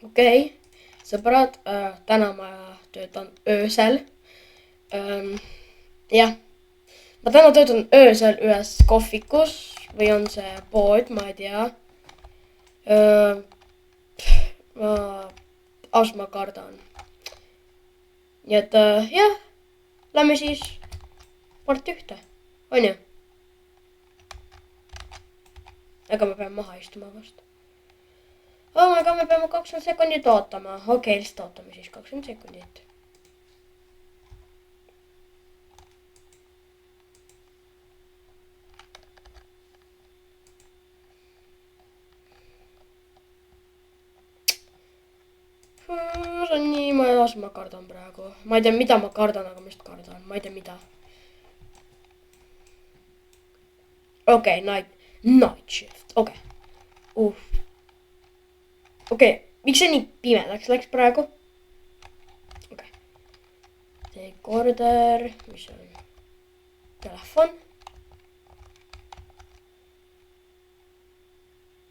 Okei, sõbrad, täna ma töötan öösel. Jah, ma täna töötan öösel ühes kohvikus või on see pood, ma ei tea. Ma, ausalt ma kardan. nii et jah, lähme siis part ühte, onju. ega me peame maha istuma vast. aga me peame 20 sekundit ootama. okei, lihtsalt ootame siis 20 sekundit. see on nii, ma kardan praegu. ma ei tea, mida ma kardan, aga ma just kardan. ma ei tea, mida. okei, night shift, okei. okei, miks see nii pimedaks läks praegu? okei. Take order, mis on? Telefon.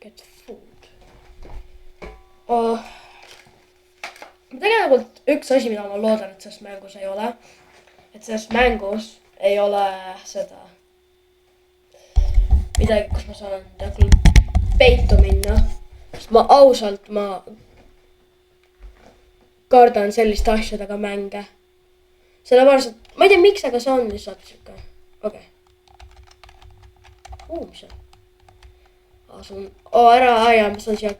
Get food. tegelikult üks asi, mida ma loodan, et selles mängus ei ole. et selles mängus ei ole seda midagi, kus ma saan peitu minna. sest ma ausalt, ma kardan selliste asjadega mänge. sellepärast, et ma ei tea, miks, aga see on lihtsalt siuke. okei. mis on? asun, ära aja, mis on siia.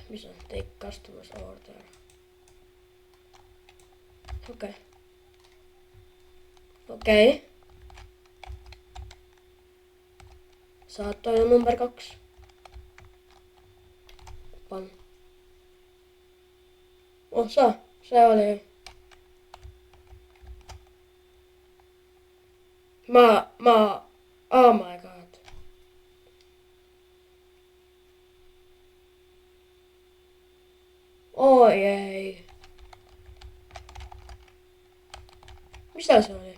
mis on? Take customers order. okei. okei. saattoja number 2. Pan. see oli. Oh my god. oi ei. mis see oli?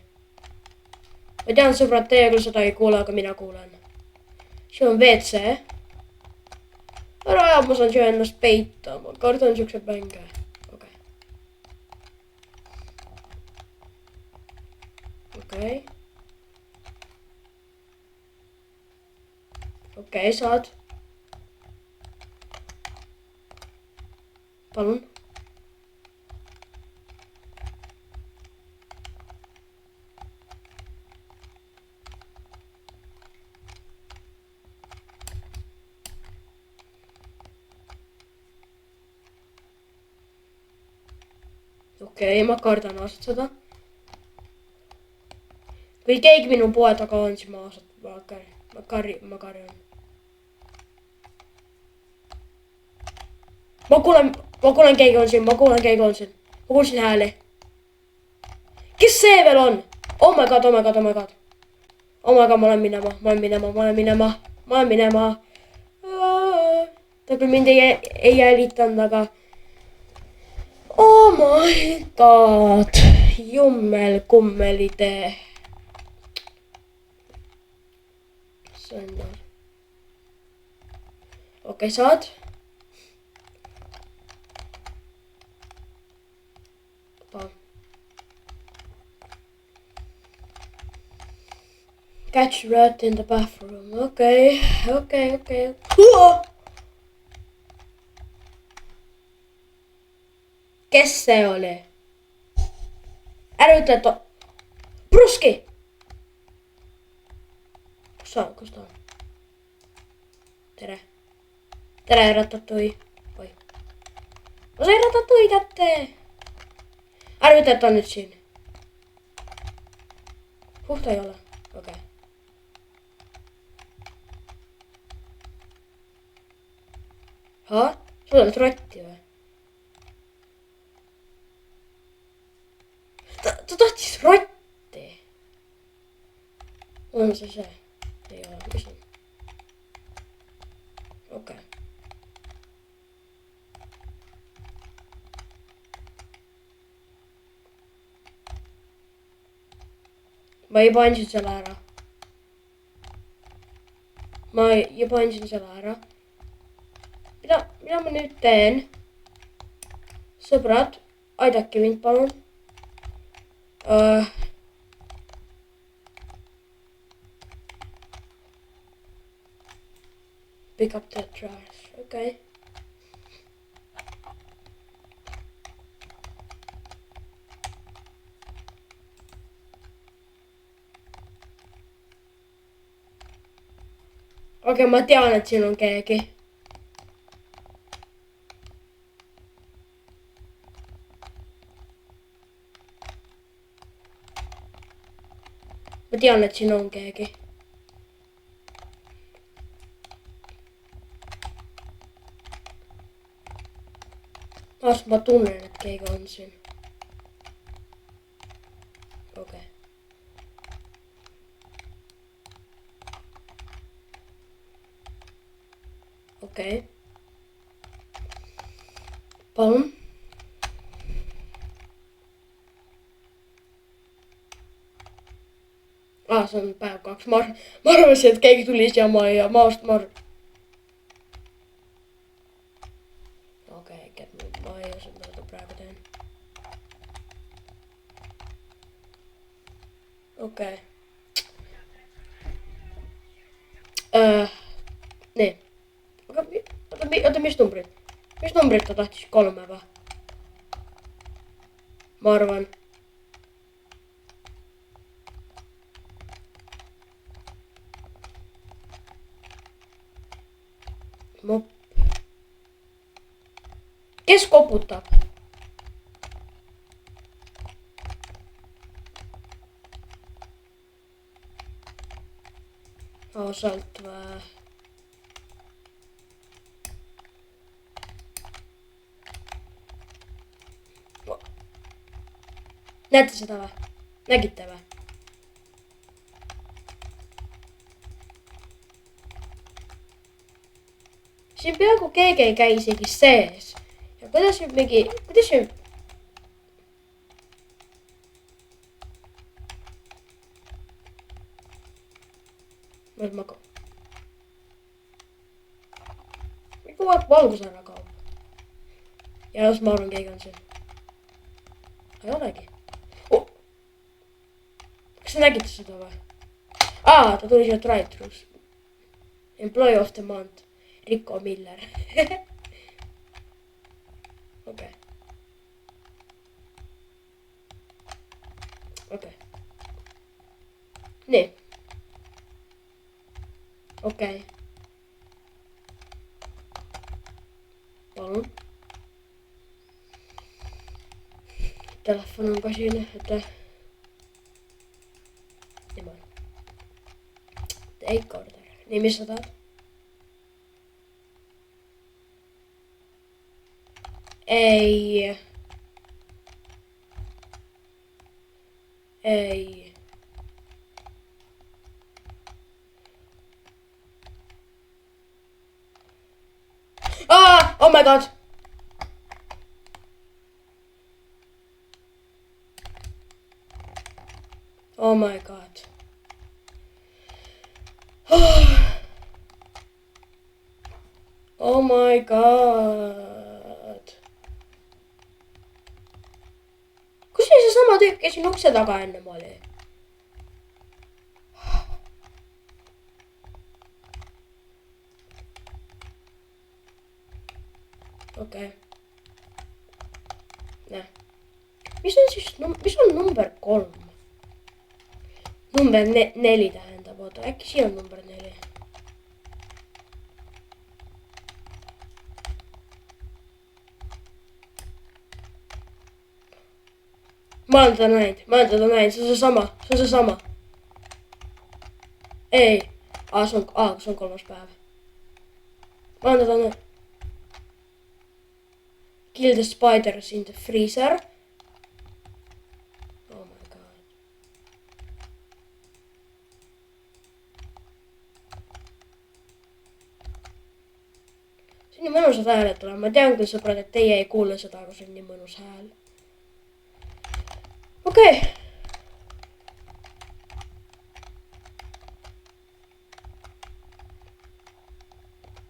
ma tean, sõbrad, teie küll seda ei kuule, aga mina kuulen. see on WC. ära aja, ma saan siia ennast peita, ma kardan siukseid mänge. okei. okei. okei, saad. palun. okei, ma kardan ausalt seda. kui keegi minu poe taga on, siis ma ausalt, ma karjun. ma kuulen, keegi on siin, ma kuulsin hääli. kes see veel on? oh my god. ma olen minema. ta küll mind ei jälitanud, aga. oh my god. jummel kummelitee. okei, saad. Catch rat in the bathroom. okei. kes see oli? ära ütle, et Pruski! kus ta on? tere, Ratatouille. oi. ma sain Ratatouille kätte. ära ütle, et ta on nüüd siin. ta ei ole, okei. sul on trotti või? ta tahtis rotti. on see? ei ole, mis on? okei. ma juba andsin selle ära. mida ma nüüd teen? sõbrad, aidake mind palun. Pick up the trash, okei. Okei, ma tean, et siin on keegi. Ma tean, et siin on keegi. Ma tunnen, et keegi on siin. Okei. Okei. Palun. See on päev 2. Ma arvasin, et keegi tuli siia ja ma okei, ma ei osaa, mida ta praegu teen. Okei. Nii. Oota, mis numbrid? Mis numbrid ta tahtis? 3 või? Ma arvan. Mopp. Kes koputab? Sealt või? Näete seda või? Nägite või? Siin peaaegu keegi ei käi isegi sees. Ja kuidas nüüd Nüüd ma kogu aeg valgus ära kaob. Ja las ma arvan, keegi on siin. Ei olegi. Kas te nägite seda või? Ta tuli siia drive-thrus. Employee of the month. Rico Miller. Okei. Nii. Okei. Palun. Telefon on ka siin, et niimoodi. Take order. Nii, mis sa tahad? Ei. Oh my god. Oh my god. Oh my god. Kus see sama tüüp, kes siin ukse taga ennem oli? Okei. Näe. Mis on siis, mis on number 3? Number 4 tähendab, oota, äkki siin on number 4. Ma olen teda näinud, see on seesama. Ei, see on 3. päev. Ma olen teda näinud. Kill the spiders in the freezer. Oh my god. See on nii mõnusad hääled tuleb. Ma tean küll, sõbrad, et teie ei kuule seda, aga see on nii mõnus hääl. Okei.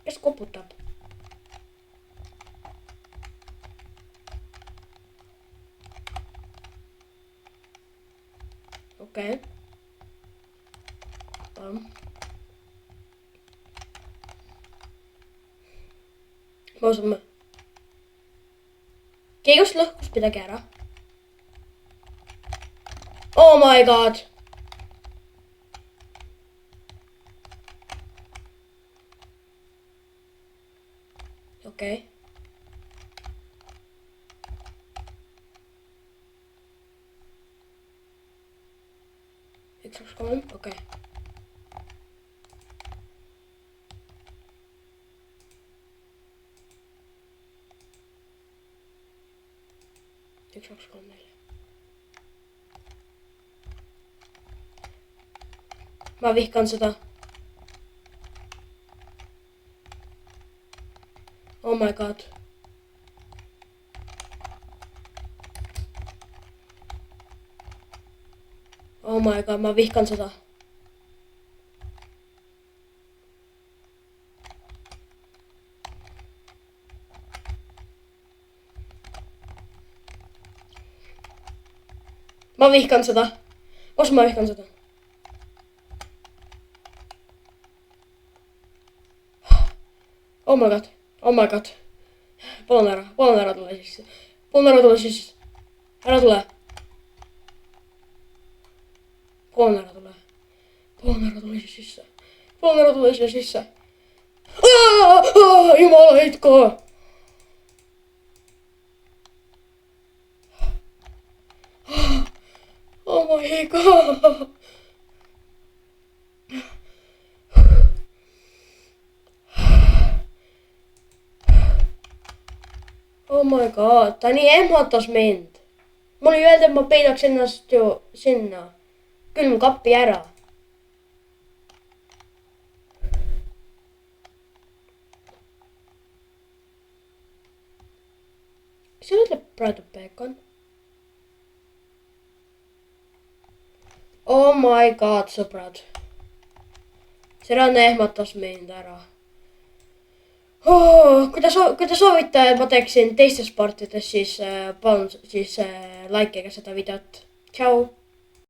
Kes koputab? okei. Ma usun, keegi just lõhkus midagi ära. Oh my god. Okei. Üks, kaks, kolm, okei. Üks, kaks, kolm, neli. Ma vihkan seda. Oh my god. Oh my god, ma vihkan seda. Ma vihkan seda. Kus ma vihkan seda? Oh my god. Oh my god. Palun ära tule sisse. Palun ära tule sisse. Ära tule. Palun ära tule. Palun ära tule sisse. Palun ära tule siia sisse. Jumala heitko. Oh my god. Oh my god, ta nii ehmatas mind. Mulle öeldi, et ma peidaks ennast ju sinna külmkappi ära. Mis see ütleb praegu Bacon? Oh my god, sõbrad. See ranne ehmatas mind ära. Kui te soovite, et ma teeksin teistes partides, siis palun siis likeige seda videot. Tšau!